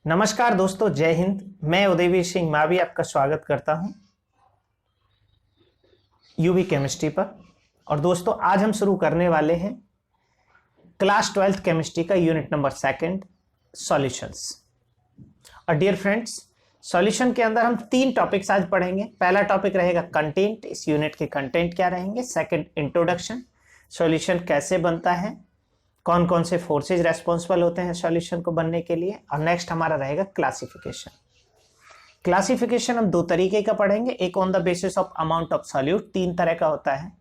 नमस्कार दोस्तों, जय हिंद। मैं उदयवीर सिंह मावी आपका स्वागत करता हूं यूवी केमिस्ट्री पर। और दोस्तों, आज हम शुरू करने वाले हैं क्लास 12th केमिस्ट्री का यूनिट नंबर 2 सॉल्यूशंस। और डियर फ्रेंड्स, सॉल्यूशन के अंदर हम 3 टॉपिक्स आज पढ़ेंगे। पहला टॉपिक रहेगा कंटेंट, इस यूनिट के कंटेंट क्या रहेंगे। सेकंड, इंट्रोडक्शन, सॉल्यूशन कैसे बनता है, कौन कौन से फोर्सेज रेस्पॉन्सिबल होते हैं सॉल्यूशन को बनने के लिए। और नेक्स्ट हमारा रहेगा क्लासिफिकेशन। क्लासिफिकेशन हम 2 तरीके का पढ़ेंगे। एक on the basis of amount of solute, 3 तरह का होता है,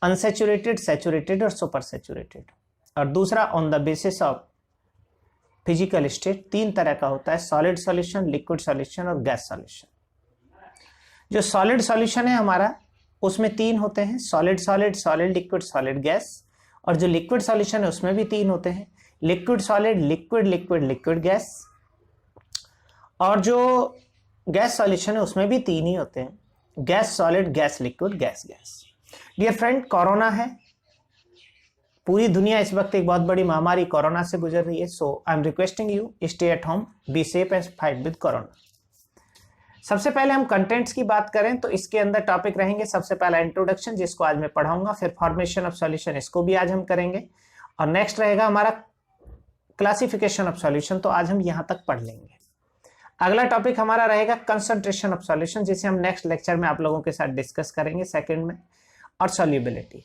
अनसैचुरेटेड, सैचुरेटेड और सुपर सैचुरेटेड। और दूसरा on the basis of physical state, 3 तरह का होता है, सॉलिड सॉल्यूशन, लिक्विड सॉल्यूशन और गैस सॉल्यूशन। जो सॉलिड सॉल्यूशन है हमारा, उसमें 3 होते हैं, solid solid, solid liquid, solid gas. और जो लिक्विड सॉल्यूशन है उसमें भी 3 होते हैं, liquid solid, liquid liquid, liquid gas. और जो गैस सॉल्यूशन है उसमें भी 3 ही होते हैं, gas solid, gas liquid, gas gas. Dear friend, corona है, पूरी दुनिया इस वक्त एक बहुत बड़ी महामारी कोरोना से गुजर रही है। So I am requesting you, stay at home, be safe and fight with corona. सबसे पहले हम कंटेंट्स की बात करें तो इसके अंदर टॉपिक रहेंगे सबसे पहला इंट्रोडक्शन, जिसको आज मैं पढ़ाऊंगा। फिर फॉर्मेशन ऑफ सॉल्यूशन, इसको भी आज हम करेंगे। और नेक्स्ट रहेगा हमारा क्लासिफिकेशन ऑफ सॉल्यूशन, तो आज हम यहां तक पढ़ लेंगे। अगला टॉपिक हमारा रहेगा कंसंट्रेशन ऑफ सॉल्यूशन, जिसे हम नेक्स्ट लेक्चर में आप लोगों के साथ डिस्कस करेंगे सेकेंड में। और सॉल्युबिलिटी।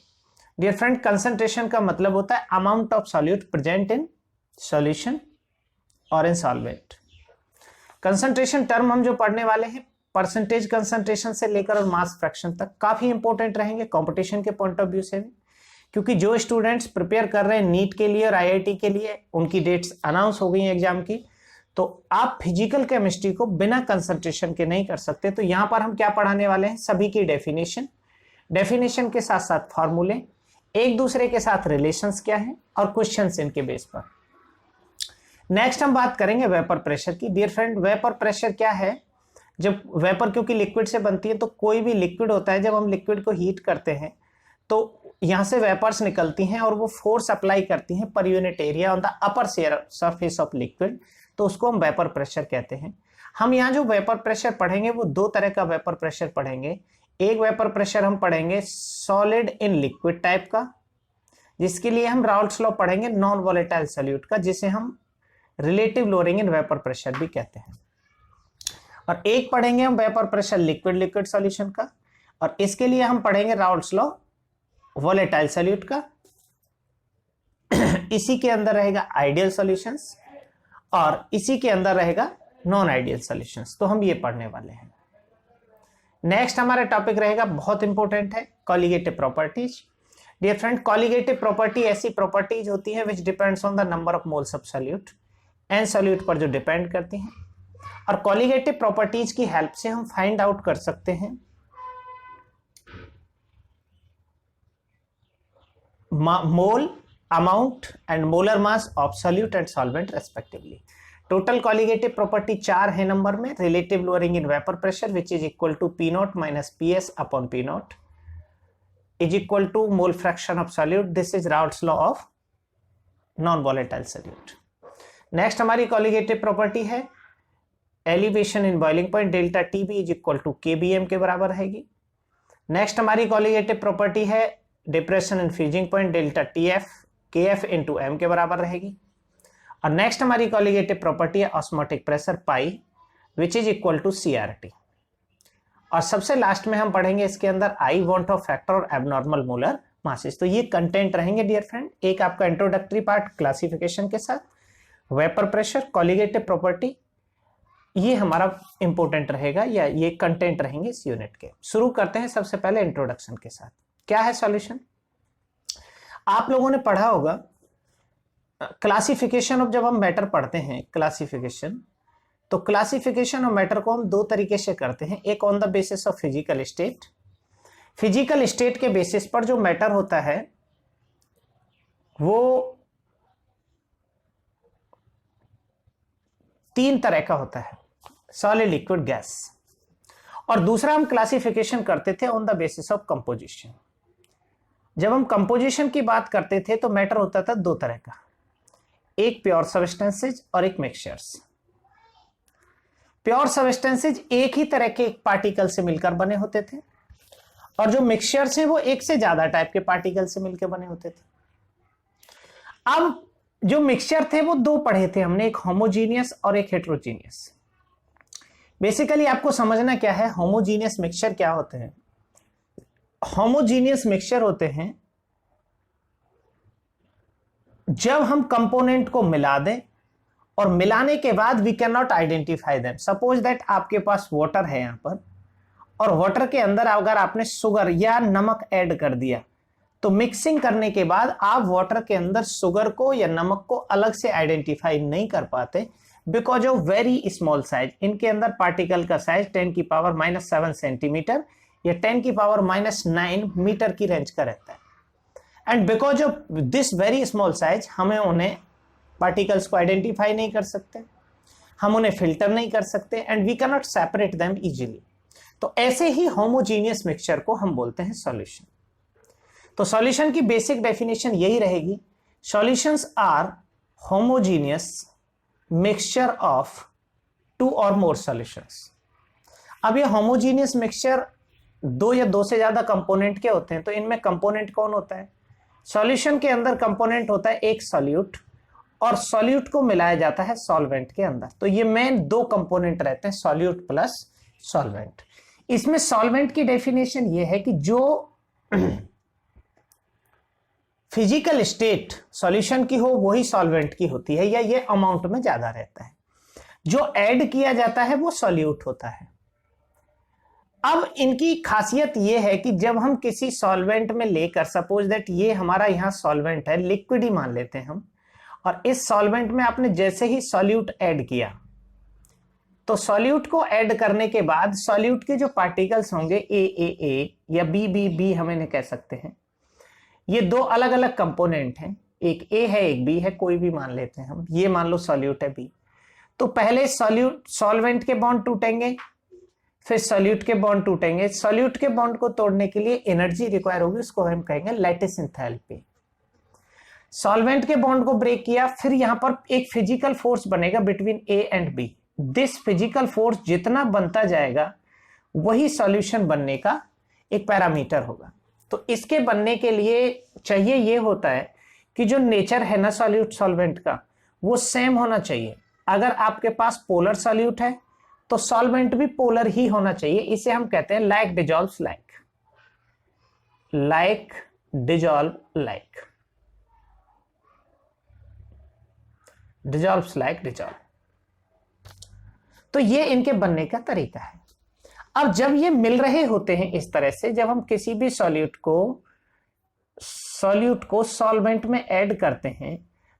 डियर फ्रेंड, कंसंट्रेशन का मतलब होता है amount of solute present in solution और इन सॉल्वेंट। कंसंट्रेशन टर्म हम जो पढ़ने वाले हैं, परसेंटेज कंसंट्रेशन से लेकर और मास फ्रैक्शन तक, काफी इंपॉर्टेंट रहेंगे कंपटीशन के पॉइंट ऑफ व्यू से भी। क्योंकि जो स्टूडेंट्स प्रिपेयर कर रहे हैं नीट के लिए और आईआईटी के लिए, उनकी डेट्स अनाउंस हो गई हैं एग्जाम की, तो आप फिजिकल केमिस्ट्री को बिना कंसंट्रेशन के नहीं कर सकते। तो यहां पर हम क्या पढ़ाने वाले हैं, सभी की डेफिनेशन, डेफिनेशन के साथ साथ फॉर्मूले, एक दूसरे के साथ रिलेशंस क्या है और क्वेश्चंस इनके बेस पर। नेक्स्ट हम बात करेंगे वेपर प्रेशर की। डियर फ्रेंड, वेपर प्रेशर क्या है। जब वेपर, क्योंकि लिक्विड से बनती है, तो कोई भी लिक्विड होता है, जब हम लिक्विड को हीट करते हैं तो यहां से वेपर्स निकलती हैं और वो फोर्स अप्लाई करती हैं per unit area on the upper surface of liquid, तो उसको हम वेपर प्रेशर कहते हैं। हम यहाँ जो वेपर प्रेशर पढ़ेंगे वो 2 तरह का वेपर प्रेशर पढ़ेंगे। एक वेपर प्रेशर हम पढ़ेंगे सॉलिड इन लिक्विड टाइप का, जिसके लिए हम राउल्ट्स लॉ पढ़ेंगे नॉन वोलेटाइल सॉल्यूट का, जिसे हम relative lowering in vapour pressure भी कहते हैं। और एक पढ़ेंगे हम vapour pressure liquid liquid solution का, और इसके लिए हम पढ़ेंगे राउल्ट्स लॉ वोलेटाइल सॉल्यूट का। इसी के अंदर रहेगा आइडियल सॉल्यूशंस और इसी के अंदर रहेगा नॉन आइडियल सॉल्यूशंस। तो हम ये पढ़ने वाले हैं। नेक्स्ट हमारा टॉपिक रहेगा, बहुत इंपॉर्टेंट है, colligative properties. Dear friend, colligative property ऐसी प्रॉपर्टीज होती है which depends on the number of moles of solute, an solute पर जो डिपेंड करती हैं। और कॉलिगेटिव प्रॉपर्टीज की हेल्प से हम फाइंड आउट कर सकते हैं mole, amount and molar mass of solute and solvent respectively. Total colligative property 4 है नंबर में। Relative lowering in vapour pressure which is equal to P naught minus P S upon P naught is equal to mole fraction of solute. This is Raoult's law of non volatile solute. Next हमारी colligative property है elevation in boiling point, delta T B is equal to K B M के बराबर रहेगी। Next हमारी colligative property है depression in freezing point, delta T F K F into M के बराबर रहेगी। और नेक्स्ट हमारी कॉलिगेटिव प्रॉपर्टी है osmotic pressure pi which is equal to C R T. और सबसे लास्ट में हम पढ़ेंगे इसके अंदर आई वॉन्ट ऑफ फैक्टर और एबनॉर्मल मोलर मासेस। तो ये कंटेंट रहेंगे डियर फ्रेंड, एक आपका इंट्रोडक्टरी पार्ट क्लासिफिकेशन के साथ, वेपर प्रेशर, कॉलिगेटिव प्रॉपर्टी, ये हमारा इंपॉर्टेंट रहेगा या ये कंटेंट रहेंगे इस यूनिट के। शुरू करते हैं सबसे पहले इंट्रोडक्शन के साथ। क्या है सॉल्यूशन। आप लोगों ने पढ़ा होगा क्लासिफिकेशन ऑफ, जब हम मैटर पढ़ते हैं क्लासिफिकेशन, तो क्लासिफिकेशन ऑफ मैटर को हम 2 तरीके से करते हैं। एक on the basis of physical state, physical state के बेसिस पर जो मैटर होता है वो 3 तरह का होता है, सॉलिड लिक्विड गैस। और दूसरा हम क्लासिफिकेशन करते थे on the basis of composition. जब हम कंपोजिशन की बात करते थे तो मैटर होता था 2 तरह का, एक प्योर सब्सटेंसेज और एक मिक्सचर्स। प्योर सब्सटेंसेज एक ही तरह के एक पार्टिकल से मिलकर बने होते थे और जो मिक्सचर्स हैं वो एक से ज्यादा टाइप के पार्टिकल से मिलकर बने होते थे। अब जो मिक्सचर थे वो दो पढ़े थे हमने, एक होमोजीनियस और एक हेट्रोजीनियस। बेसिकली आपको समझना क्या है, होमोजीनियस मिक्सचर क्या होते हैं। होमोजीनियस मिक्सचर होते हैं जब हम कंपोनेंट को मिला दें और मिलाने के बाद we can not identify them. Suppose that आपके पास वाटर है यहां पर, और वाटर के अंदर अगर आपने शुगर या नमक ऐड कर दिया तो मिक्सिंग करने के बाद आप वाटर के अंदर शुगर को या नमक को अलग से आइडेंटिफाई नहीं कर पाते, because of very small size. इनके अंदर पार्टिकल का साइज 10⁻⁷ सेंटीमीटर या 10⁻⁹ मीटर की रेंज का रहता है। And because of this very small size हमें उन्हें पार्टिकल्स को आइडेंटिफाई नहीं कर सकते, हम उन्हें फिल्टर नहीं कर सकते, and we can not separate them easily. तो ऐसे ही होमोजीनियस मिक्सचर को हम बोलते हैं सॉल्यूशन। तो सॉल्यूशन की बेसिक डेफिनेशन यही रहेगी, solutions are homogeneous mixture of two और मोर सॉल्यूशंस। अब ये होमोजीनियस मिक्सचर दो या दो से ज्यादा कंपोनेंट के होते हैं, तो इनमें कंपोनेंट कौन होता है। सॉल्यूशन के अंदर कंपोनेंट होता है एक सॉल्यूट, और सॉल्यूट को मिलाया जाता है सॉल्वेंट के अंदर। तो ये मेन दो कंपोनेंट रहते हैं, सॉल्यूट प्लस सॉल्वेंट। इसमें सॉल्वेंट की डेफिनेशन ये है कि जो फिजिकल स्टेट सॉल्यूशन की हो वही सॉल्वेंट की होती है, या ये अमाउंट में ज्यादा रहता है। जो ऐड किया जाता है वो सॉल्यूट होता है। अब इनकी खासियत ये है कि जब हम किसी सॉल्वेंट में लेकर, सपोज दैट ये हमारा यहाँ सॉल्वेंट है, लिक्विड ही मान लेते हैं हम, और इस सॉल्वेंट में आपने जैसे ही सॉल्यूट ऐड किया तो सॉल्यूट को ऐड करने के बाद सॉल्यूट के जो पार्टिकल्स होंगे ए या बी हम इन्हें कह सकते हैं, ये दो अलग अलग कंपोनेंट हैं, एक ए है एक बी है, कोई भी मान लेते हैं हम, ये मान लो सॉल्यूट है बी। तो पहले सॉल्वेंट के बॉन्ड टूटेंगे, फिर सॉल्यूट के बॉन्ड टूटेंगे। सॉल्यूट के बॉन्ड को तोड़ने के लिए एनर्जी रिक्वायर होगी, उसको हम कहेंगे लैटिस एंथैल्पी। सॉल्वेंट के बॉन्ड को ब्रेक किया, फिर यहां पर एक फिजिकल फोर्स बनेगा between A and B. This physical force जितना बनता जाएगा वही सॉल्यूशन बनने का एक पैरामीटर होगा। तो इसके बनने के लिए चाहिए ये होता है कि जो नेचर है ना सॉल्यूट सॉल्वेंट का वो सेम होना चाहिए। अगर आपके पास पोलर सॉल्यूट है तो सॉल्वेंट भी पोलर ही होना चाहिए। इसे हम कहते हैं like dissolves like, like dissolve like, dissolves like dissolve. तो ये इनके बनने का तरीका है। अब जब ये मिल रहे होते हैं इस तरह से, जब हम किसी भी सॉल्यूट को सॉल्वेंट में ऐड करते हैं,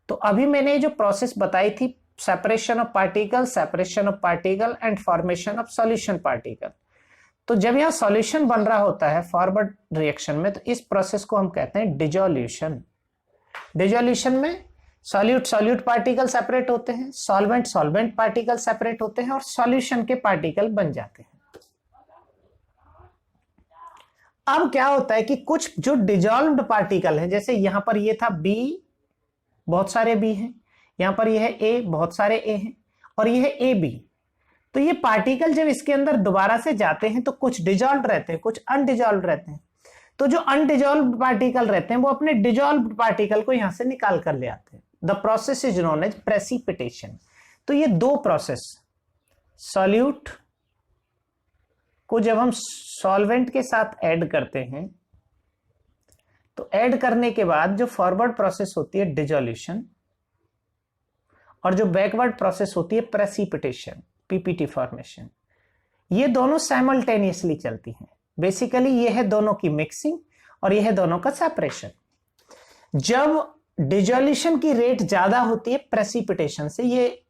तो अभी मैंने जो प्रोसेस बताई थी, separation of particle and formation of solution particle. तो जब यहां सॉल्यूशन बन रहा होता है फॉरवर्ड रिएक्शन में, तो इस प्रोसेस को हम कहते हैं डिजोल्यूशन। डिजोल्यूशन में सॉल्यूट पार्टिकल सेपरेट होते हैं, सॉल्वेंट पार्टिकल सेपरेट होते हैं और सॉल्यूशन के पार्टिकल बन जाते हैं। अब क्या होता है कि कुछ जो डिजॉल्व्ड पार्टिकल है, जैसे यहां पर ये था बी, बहुत सारे बी हैं, यहां पर यह है ए, बहुत सारे ए हैं, और यह है ए बी। तो ये पार्टिकल जब इसके अंदर दोबारा से जाते हैं तो कुछ डिजॉल्व रहते हैं, कुछ अनडिजॉल्व रहते हैं। तो जो अनडिजॉल्व पार्टिकल रहते हैं वो अपने डिजॉल्व पार्टिकल को यहां से निकाल कर ले आते हैं। The process is known as precipitation. तो ये दो प्रोसेस, सॉल्यूट को जब हम सॉल्वेंट के साथ ऐड करते हैं तो ऐड करने के बाद जो फॉरवर्ड प्रोसेस होती है डिजोल्यूशन, और जो बैकवर्ड प्रोसेस होती है प्रेसिपिटेशन, पीपीटी फॉर्मेशन, ये दोनों साइमल्टेनियसली चलती हैं। बेसिकली ये है दोनों की मिक्सिंग और ये है दोनों का सेपरेशन। जब डिजोल्यूशन की रेट ज्यादा होती है प्रेसिपिटेशन से, ये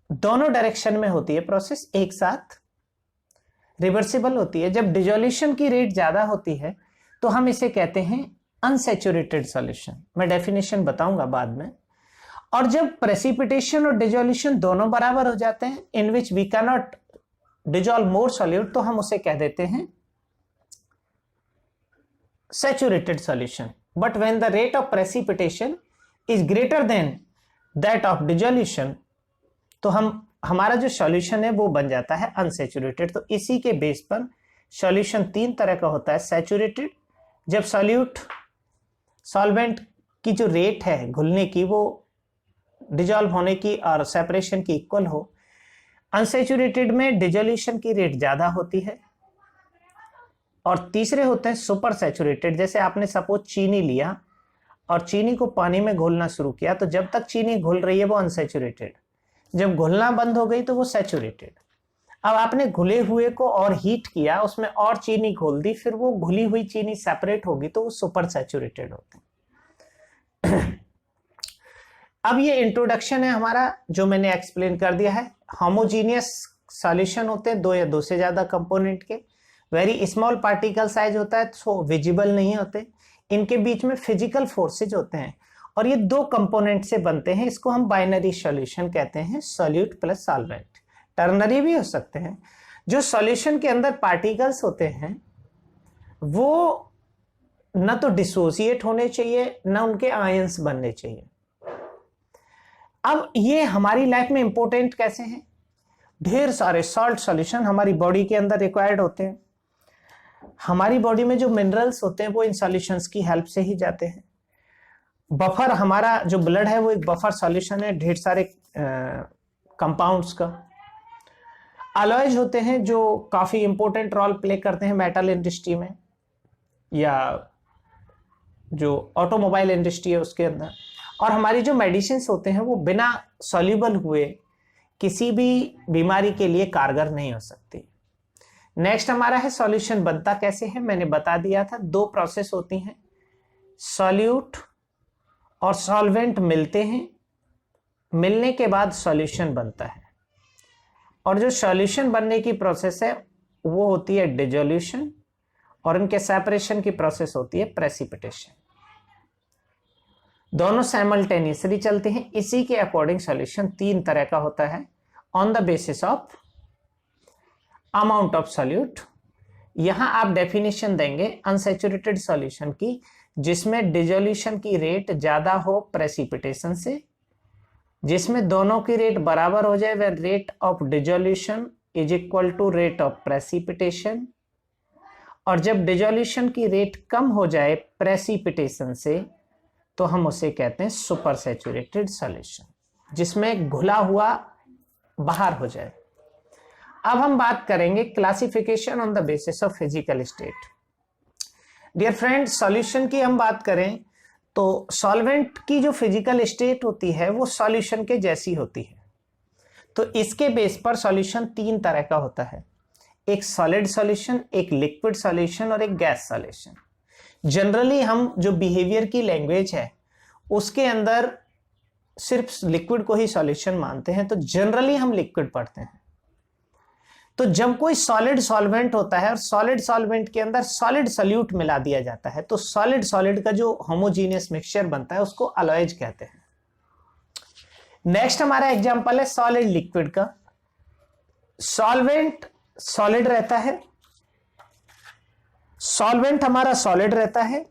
दोनों डायरेक्शन में होती है प्रोसेस, एक साथ रिवर्सिबल होती है। जब डिजोल्यूशन की रेट ज्यादा होती है तो हम इसे कहते हैं अनसैचुरेटेड सॉल्यूशन। मैं डेफिनेशन बताऊंगा बाद में। और जब प्रेसिपिटेशन और डिजोल्यूशन दोनों बराबर हो जाते हैं, in which we can not dissolve more solute, तो हम उसे कह देते हैं saturated solution. But when the rate of precipitation is greater than that of dissolution, तो हमारा जो सॉल्यूशन है वो बन जाता है अनसैचुरेटेड। तो इसी के बेस पर सॉल्यूशन तीन तरह का होता है। सैचुरेटेड, जब सॉल्वेंट की जो रेट है घुलने की वो डिजॉल्व होने की और सेपरेशन की इक्वल हो। अनसैचुरेटेड में डिजोल्यूशन की रेट ज्यादा होती है। और तीसरे होते हैं सुपर सैचुरेटेड, जैसे आपने सपोज चीनी लिया और चीनी को पानी में घोलना शुरू किया, तो जब तक चीनी घुल रही है वो अनसैचुरेटेड, जब घुलना बंद हो गई तो वो सैचुरेटेड। अब आपने घुले हुए को और हीट किया, उसमें और चीनी घोल दी, फिर वो घुली हुई चीनी सेपरेट होगी तो वो सुपर सैचुरेटेड होते हैं। अब ये इंट्रोडक्शन है हमारा, जो मैंने एक्सप्लेन कर दिया है। होमोजीनियस सॉल्यूशन होते हैं दो या दो से ज्यादा कंपोनेंट के। वेरी स्मॉल पार्टिकल साइज होता है तो विजिबल नहीं होते। इनके बीच में फिजिकल फोर्सेज होते हैं और ये दो कंपोनेंट से बनते हैं। इसको हम बाइनरी सॉल्यूशन कहते हैं, सॉल्यूट प्लस सॉल्वेंट। टर्नरी भी हो सकते हैं। जो सॉल्यूशन के अंदर पार्टिकल्स होते हैं वो न तो डिसोसिएट होने चाहिए न उनके आयंस बनने चाहिए। अब ये हमारी लाइफ में इंपॉर्टेंट कैसे हैं? ढेर सारे सॉल्ट सॉल्यूशन हमारी बॉडी के अंदर रिक्वायर्ड होते हैं। हमारी बॉडी में जो मिनरल्स होते हैं वो इन सॉल्यूशंस की हेल्प से ही जाते हैं। बफर, हमारा जो ब्लड है वो एक बफर सॉल्यूशन है ढेर सारे कंपाउंड्स का। अलॉयज होते हैं जो काफी इंपॉर्टेंट रोल प्ले करते हैं मेटल इंडस्ट्री में या जो ऑटोमोबाइल इंडस्ट्री है उसके अंदर। और हमारी जो मेडिसिन होते हैं वो बिना सॉल्यूबल हुए किसी भी बीमारी के लिए कारगर नहीं हो सकती। नेक्स्ट हमारा है सॉल्यूशन बनता कैसे है, मैंने बता दिया था। दो प्रोसेस होती हैं, सॉल्यूट और सॉल्वेंट मिलते हैं, मिलने के बाद सॉल्यूशन बनता है। और जो सॉल्यूशन बनने की प्रोसेस है वो होती है डिसोल्यूशन और इनके सेपरेशन की प्रोसेस होती है प्रेसिपिटेशन। दोनों साइमल्टेनियसली चलते हैं। इसी के अकॉर्डिंग सॉल्यूशन तीन तरह का होता है on the basis of amount of solute. यहां आप डेफिनेशन देंगे अनसैचुरेटेड सॉल्यूशन की, जिसमें डिसोल्यूशन की रेट ज्यादा हो प्रेसिपिटेशन से, जिसमें दोनों की रेट बराबर हो जाए, वह rate of dissolution is equal to rate of precipitation. और जब डिसोल्यूशन की रेट कम हो जाए प्रेसिपिटेशन से तो हम उसे कहते हैं सुपर सैचुरेटेड सॉल्यूशन, जिसमें घुला हुआ बाहर हो जाए। अब हम बात करेंगे classification on the basis of physical state. Dear friend, solution की हम बात करें तो सॉल्वेंट की जो फिजिकल स्टेट होती है वो सॉल्यूशन के जैसी होती है। तो इसके बेस पर सॉल्यूशन तीन तरह का होता है, एक सॉलिड सॉल्यूशन, एक लिक्विड सॉल्यूशन और एक गैस सॉल्यूशन। जनरली हम जो बिहेवियर की लैंग्वेज है उसके अंदर सिर्फ लिक्विड को ही सॉल्यूशन मानते हैं, तो जनरली हम लिक्विड पढ़ते हैं। तो जब कोई सॉलिड सॉल्वेंट होता है और सॉलिड सॉल्वेंट के अंदर सॉलिड सॉल्यूट मिला दिया जाता है तो सॉलिड सॉलिड का जो होमोजीनियस मिक्सचर बनता है उसको अलॉयज कहते हैं। नेक्स्ट हमारा एग्जांपल है सॉलिड लिक्विड का। सॉल्वेंट सॉलिड रहता है, सॉल्वेंट हमारा सॉलिड रहता है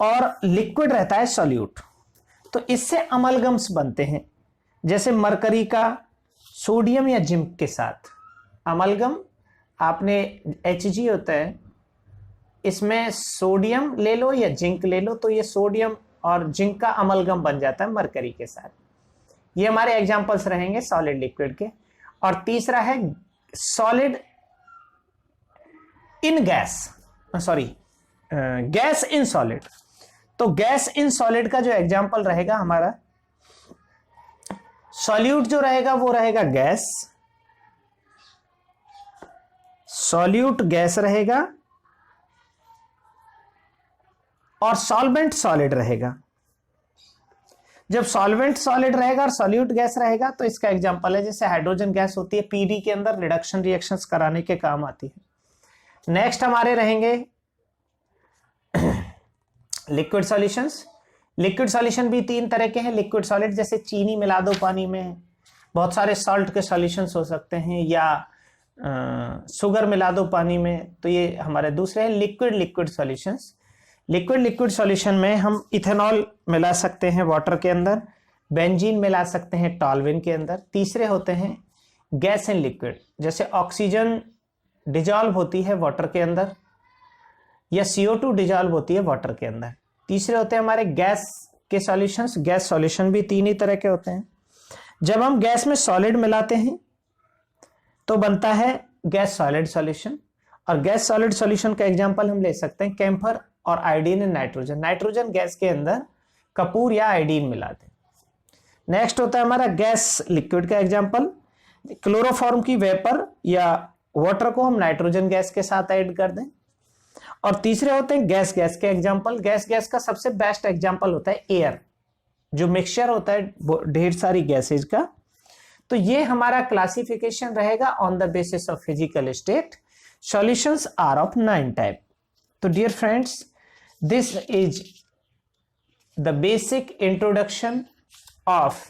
और लिक्विड रहता है सॉल्यूट। तो इससे अमलगम्स बनते हैं, जैसे मरकरी का सोडियम या जिंक के साथ। अमलगम आपने Hg होता है, इसमें सोडियम ले लो या जिंक ले लो तो ये सोडियम और जिंक का अमलगम बन जाता है मरकरी के साथ। ये हमारे एग्जांपल्स रहेंगे सॉलिड लिक्विड के। और तीसरा है solid in gas, gas in solid. तो गैस इन सॉलिड का जो एग्जांपल रहेगा हमारा, सॉल्यूट जो रहेगा वो रहेगा गैस, सॉल्यूट गैस रहेगा और सॉल्वेंट सॉलिड रहेगा। जब सॉल्वेंट सॉलिड रहेगा और सॉल्यूट गैस रहेगा तो इसका एग्जांपल है जैसे हाइड्रोजन गैस होती है, पीडी के अंदर रिडक्शन रिएक्शंस कराने के काम आती है। नेक्स्ट हमारे रहेंगे लिक्विड सॉल्यूशंस। लिक्विड सॉल्यूशन भी तीन तरह के हैं। लिक्विड सॉलिड जैसे चीनी मिला दो पानी में, बहुत सारे सॉल्ट के सॉल्यूशंस हो सकते हैं, या शुगर मिला दो पानी में, तो ये हमारे दूसरे हैं लिक्विड सॉल्यूशंस। लिक्विड सॉल्यूशन में हम इथेनॉल मिला सकते हैं वाटर के अंदर, बेंजीन मिला सकते हैं टॉल्विन के अंदर। तीसरे होते हैं गैस एंड लिक्विड, जैसे ऑक्सीजन डिजॉल्व होती है वाटर के अंदर या CO2 डिजॉल्व होती है वाटर के अंदर। तीसरे होते हैं हमारे गैस के सॉल्यूशंस। गैस सॉल्यूशन भी तीन ही तरह के होते हैं। जब हम गैस में सॉलिड मिलाते हैं तो बनता है गैस सॉलिड सॉल्यूशन, और गैस सॉलिड सॉल्यूशन का एग्जांपल हम ले सकते हैं कैम्फर और iodine and nitrogen. Nitrogen gas के अंदर कपूर या आयोडीन मिलाते हैं। नेक्स्ट होता है हमारा गैस लिक्विड का एग्जांपल, क्लोरोफॉर्म की वेपर या वाटर को हम नाइट्रोजन गैस के साथ ऐड कर दें। और तीसरे होते हैं गैस के एग्जांपल। गैस का सबसे बेस्ट एग्जांपल होता है एयर, जो मिक्सचर होता है ढेर सारी गैसेज का। तो ये हमारा क्लासिफिकेशन रहेगा on the basis of physical state. Solutions are of 9 type. तो dear friends, this is the basic introduction of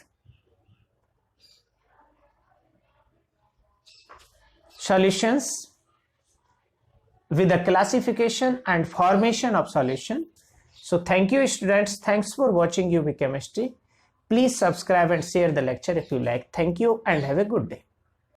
solutions with the classification and formation of solution. So thank you students, thanks for watching UV Chemistry. Please subscribe and share the lecture if you like. Thank you and have a good day.